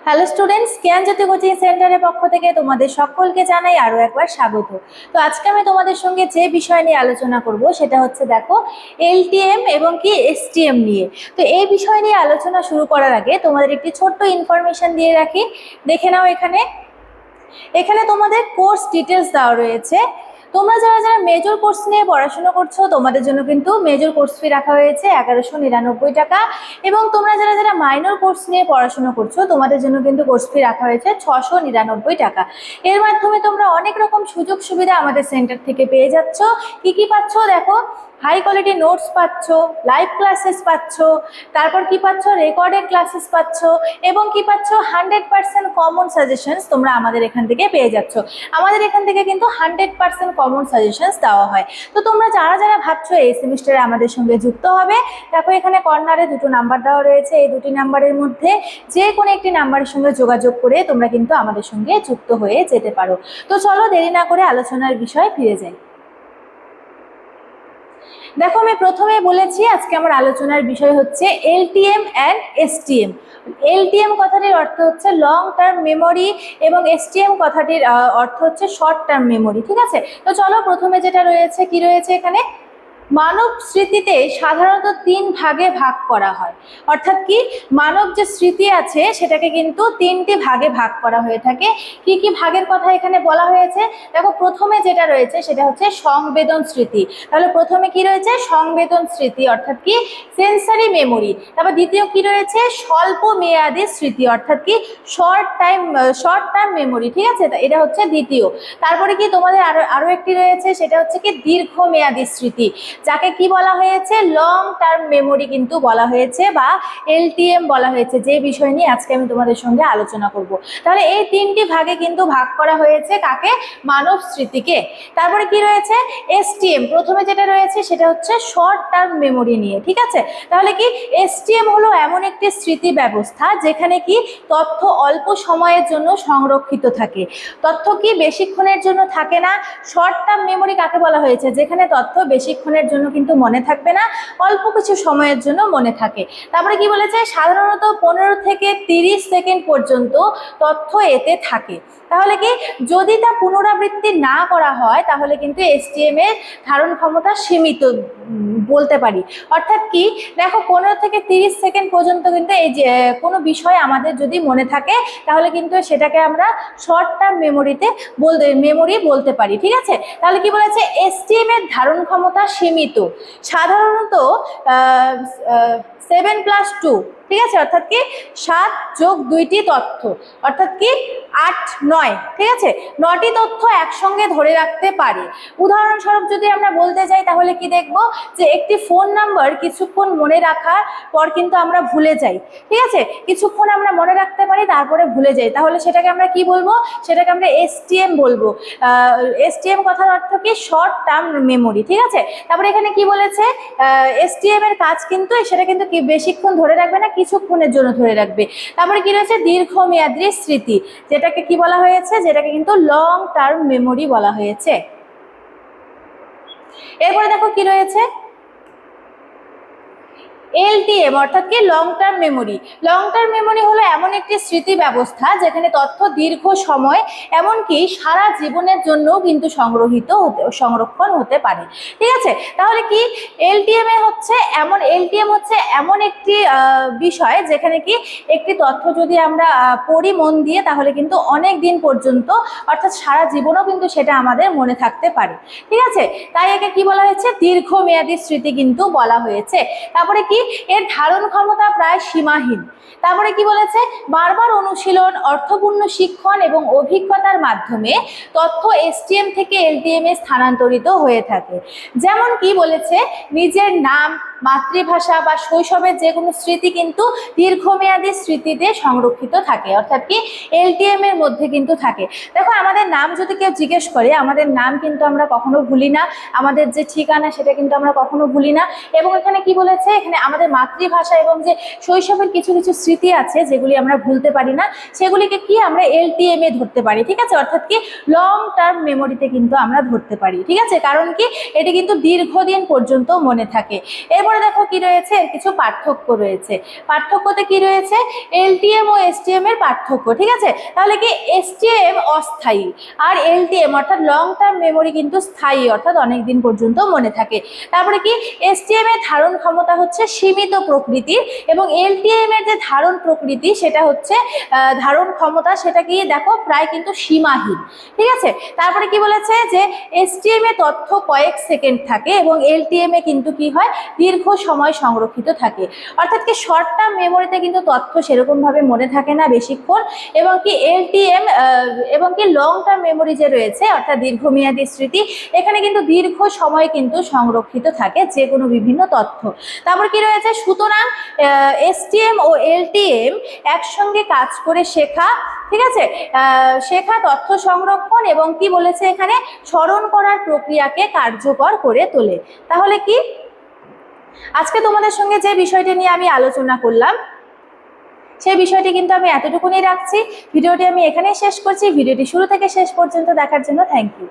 Hello students, জ্ঞানজ্যোতি coaching সেন্টারের পক্ষ থেকে তোমাদের সকলকে জানাই আরও একবার স্বাগত। তো আজকে আমি তোমাদের সঙ্গে যে বিষয় নিয়ে আলোচনা করব সেটা হচ্ছে দেখো এলটিএম এবং কি এসটিএম নিয়ে। তো এই বিষয় নিয়ে আলোচনা শুরু করার আগে তোমাদের একটি ছোট্ট ইনফরমেশন দিয়ে রাখি, দেখে নাও। এখানে তোমাদের কোর্স ডিটেলস দেওয়া রয়েছে। তোমরা যারা যারা মেজর কোর্স নিয়ে পড়াশোনা করছো তোমাদের জন্য কিন্তু মেজর কোর্স ফি রাখা হয়েছে 1199 টাকা, এবং তোমরা যারা যারা মাইনর কোর্স নিয়ে পড়াশোনা করছো তোমাদের জন্য কিন্তু কোর্স ফি রাখা হয়েছে 699 টাকা। এর মাধ্যমে তোমরা অনেক রকম সুযোগ সুবিধা আমাদের সেন্টার থেকে পেয়ে যাচ্ছ। কি কি পাচ্ছ দেখো, হাই কোয়ালিটি নোটস পাচ্ছ, লাইভ ক্লাসেস পাচ্ছ, তারপর কি পাচ্ছ, রেকর্ডেড ক্লাসেস পাচ্ছ, এবং কি পাচ্ছ 100% কমন সাজেশনস তোমরা আমাদের এখান থেকে পেয়ে যাচ্ছ। আমাদের এখান থেকে কিন্তু 100% কমন সাজেশনস দেওয়া হয়। তো তোমরা যারা যারা ভাবছো এই সেমিস্টারে আমাদের সঙ্গে যুক্ত হবে, দেখো এখানে কর্নারে দুটো নাম্বার দেওয়া রয়েছে। এই দুটি নাম্বারের মধ্যে যে কোনো একটি নাম্বারের সঙ্গে যোগাযোগ করে তোমরা কিন্তু আমাদের সঙ্গে যুক্ত হয়ে যেতে পারো। তো চলো দেরি না করে আলোচনার বিষয়ে ফিরে যাই। দেখো আমি প্রথমে বলেছি আজকে আমার আলোচনার বিষয় হচ্ছে এলটিএম অ্যান্ড এসটিএম। এলটিএম কথাটির অর্থ হচ্ছে লং টার্ম মেমোরি এবং এসটিএম কথাটির অর্থ হচ্ছে শর্ট টার্ম মেমোরি। ঠিক আছে, তো চলো প্রথমে যেটা রয়েছে কি রয়েছে এখানে, মানব স্মৃতিতে সাধারণত 3 ভাগে ভাগ করা হয়। অর্থাৎ কি, মানব যে স্মৃতি আছে সেটাকে কিন্তু 3টি ভাগে ভাগ করা হয়ে থাকে। কি কি ভাগের কথা এখানে বলা হয়েছে দেখো, প্রথমে যেটা রয়েছে সেটা হচ্ছে সংবেদন স্মৃতি। তাহলে প্রথমে কি রয়েছে, সংবেদন স্মৃতি অর্থাৎ কি সেন্সারি মেমোরি। তারপর দ্বিতীয় কি রয়েছে, স্বল্প মেয়াদী স্মৃতি অর্থাৎ কি শর্ট টার্ম মেমোরি। ঠিক আছে, এটা হচ্ছে দ্বিতীয়। তারপরে কি তোমাদের আরো একটি রয়েছে, সেটা হচ্ছে কি দীর্ঘমেয়াদী স্মৃতি, যাকে কি বলা হয়েছে, লং টার্ম মেমোরি কিন্তু বলা হয়েছে বা এলটিএম বলা হয়েছে, যে বিষয় নিয়ে আজকে আমি তোমাদের সঙ্গে আলোচনা করব। তাহলে এই 3টি ভাগে কিন্তু ভাগ করা হয়েছে কাকে, মানব স্মৃতিকে। তারপরে কি রয়েছে, এসটিএম। প্রথমে যেটা রয়েছে সেটা হচ্ছে শর্ট টার্ম মেমোরি নিয়ে। ঠিক আছে, তাহলে কি এসটিএম হলো এমন একটি স্মৃতি ব্যবস্থা যেখানে কি তথ্য অল্প সময়ের জন্য সংরক্ষিত থাকে। তথ্য কি বেশিক্ষণের জন্য থাকে না। শর্ট টার্ম মেমোরি কাকে বলা হয়েছে, যেখানে তথ্য বেশিক্ষণের জন্য কিন্তু মনে থাকবে না, অল্প কিছু সময়ের জন্য মনে থাকে। তারপরে কি বলেছে, সাধারণত 15 থেকে 30 সেকেন্ড পর্যন্ত তথ্য এতে থাকে। তাহলে কি, যদি তা পুনরাবৃত্তি না করা হয় তাহলে কিন্তু এসটিএম এর ধারণ ক্ষমতা সীমিত বলতে পারি। অর্থাৎ কি দেখো, 15 থেকে 30 সেকেন্ড পর্যন্ত কিন্তু এই যে কোনো বিষয় আমাদের যদি মনে থাকে তাহলে কিন্তু সেটাকে আমরা শর্ট টার্ম মেমোরি বলতে পারি। ঠিক আছে, তাহলে কি বলেছে, এসটিএম এর ধারণ ক্ষমতা সীমিত, সাধারণত 7+2। ঠিক আছে, অর্থাৎ কি 7 যোগ 2টি তথ্য, অর্থাৎ কি 8, 9। ঠিক আছে, 9টি তথ্য একসঙ্গে ধরে রাখতে পারে। উদাহরণস্বরূপ যদি আমরা বলতে যাই তাহলে কি দেখব, যে একটি ফোন নাম্বার কিছুক্ষণ মনে রাখার পর কিন্তু আমরা ভুলে যাই। ঠিক আছে, কিছুক্ষণ আমরা মনে রাখতে পারি তারপরে ভুলে যাই, তাহলে সেটাকে আমরা কি বলবো, সেটাকে আমরা এসটিএম বলবো। এসটিএম কথার অর্থ কি শর্ট টার্ম মেমোরি। ঠিক আছে, তারপরে এখানে কি বলেছে, এসটিএম এর কাজ কিন্তু সেটা কিন্তু কি বেশিক্ষণ ধরে রাখবে না, কিছুক্ষণের জন্য ধরে রাখবে। তারপরে কি রয়েছে, দীর্ঘমেয়াদী স্মৃতি, যেটাকে কি বলা হয়েছে, যেটাকে কিন্তু লং টার্ম মেমোরি বলা হয়েছে। এরপরে দেখো কি রয়েছে, এলটিএম অর্থাৎ কি long term memory. Long term memory হলো এমন একটি স্মৃতি ব্যবস্থা যেখানে তথ্য দীর্ঘ সময় এমনকি সারা জীবনের জন্য কিন্তু সংরক্ষণ হতে পারে। ঠিক আছে, তাহলে কি এলটিএম হচ্ছে এমন একটি বিষয় যেখানে কি একটি তথ্য যদি আমরা পড়ি মন দিয়ে তাহলে কিন্তু অনেক দিন পর্যন্ত, অর্থাৎ সারা জীবনও কিন্তু সেটা আমাদের মনে থাকতে পারে। ঠিক আছে, তাই একে কি বলা হয়েছে, দীর্ঘমেয়াদী স্মৃতি কিন্তু বলা হয়েছে। তারপরে কি, এর ধারণ ক্ষমতা প্রায় সীমাহীন। তারপরে কি বলেছে, বারবার অনুশীলন, অর্থপূর্ণ শিক্ষণ এবং অভিজ্ঞতার মাধ্যমে তথ্য এসটিএম থেকে এলটিএম এ স্থানান্তরিত হয়ে থাকে। যেমন কি বলেছে, নিজের নাম, মাতৃভাষা বা শৈশবের যে কোনো স্মৃতি কিন্তু দীর্ঘমেয়াদী স্মৃতিতে সংরক্ষিত থাকে, অর্থাৎ কি এলটিএম এর মধ্যে কিন্তু থাকে। দেখো আমাদের নাম যদি কেউ জিজ্ঞেস করে, আমাদের নাম কিন্তু আমরা কখনো ভুলি না, আমাদের যে ঠিকানা সেটা কিন্তু আমরা কখনো ভুলি না। এবং এখানে কি বলেছে, এখানে আমাদের মাতৃভাষা এবং যে শৈশবের কিছু কিছু স্মৃতি আছে যেগুলি আমরা ভুলতে পারি না, সেগুলিকে কি আমরা এলটিএম এ ধরতে পারি। ঠিক আছে, অর্থাৎ কি লং টার্ম মেমোরিতে কিন্তু আমরা ধরতে পারি। ঠিক আছে, কারণ কি এটি কিন্তু দীর্ঘদিন পর্যন্ত মনে থাকে। এরপর এরপরে দেখো কি রয়েছে, এর কিছু পার্থক্য রয়েছে। পার্থক্যতে কি রয়েছে, এলটিএম ও এসটিএম এর পার্থক্য, ঠিক আছে। তাহলে কি এসটিএম অস্থায়ী আর এলটিএম অর্থাৎ লং টার্ম মেমোরি কিন্তু স্থায়ী, অর্থাৎ অনেক দিন পর্যন্ত মনে থাকে। তারপরে কি এসটিএম এর ধারণ ক্ষমতা হচ্ছে সীমিত প্রকৃতির এবং এলটিএম এর যে ধারণ প্রকৃতি সেটা হচ্ছে ধারণ ক্ষমতা সেটা কি দেখো প্রায় কিন্তু সীমাহীন, ঠিক আছে। তারপরে কি বলেছে যে এসটিএম এ তথ্য কয়েক সেকেন্ড থাকে এবং এলটিএম এ কিন্তু কি হয় দীর্ঘ সময় সংরক্ষিত থাকে, অর্থাৎ কি শর্ট টার্ম মেমোরিতে কিন্তু তথ্য সেরকম ভাবে মনে থাকে না বেশিক্ষণ, এবং কি এলটিএম এবং কি লং টার্ম মেমোরি যে রয়েছে অর্থাৎ দীর্ঘমেয়াদী স্মৃতি, এখানে কিন্তু দীর্ঘ সময় কিন্তু সংরক্ষিত থাকে যে কোনো বিভিন্ন তথ্য। তারপর কি রয়েছে, সুতরাং এসটিএম ও এলটিএম একসঙ্গে কাজ করে শেখা, ঠিক আছে, শেখা, তথ্য সংরক্ষণ এবং কি বলেছে এখানে স্মরণ করার প্রক্রিয়াকে কার্যকর করে তোলে। তাহলে কি আজকে তোমাদের সঙ্গে যে বিষয়টি নিয়ে আমি আলোচনা করলাম সেই বিষয়টি কিন্তু আমি এতটুকুনি রাখছি। ভিডিওটি আমি এখানেই শেষ করছি। ভিডিওটি শুরু থেকে শেষ পর্যন্ত দেখার জন্য থ্যাংক ইউ।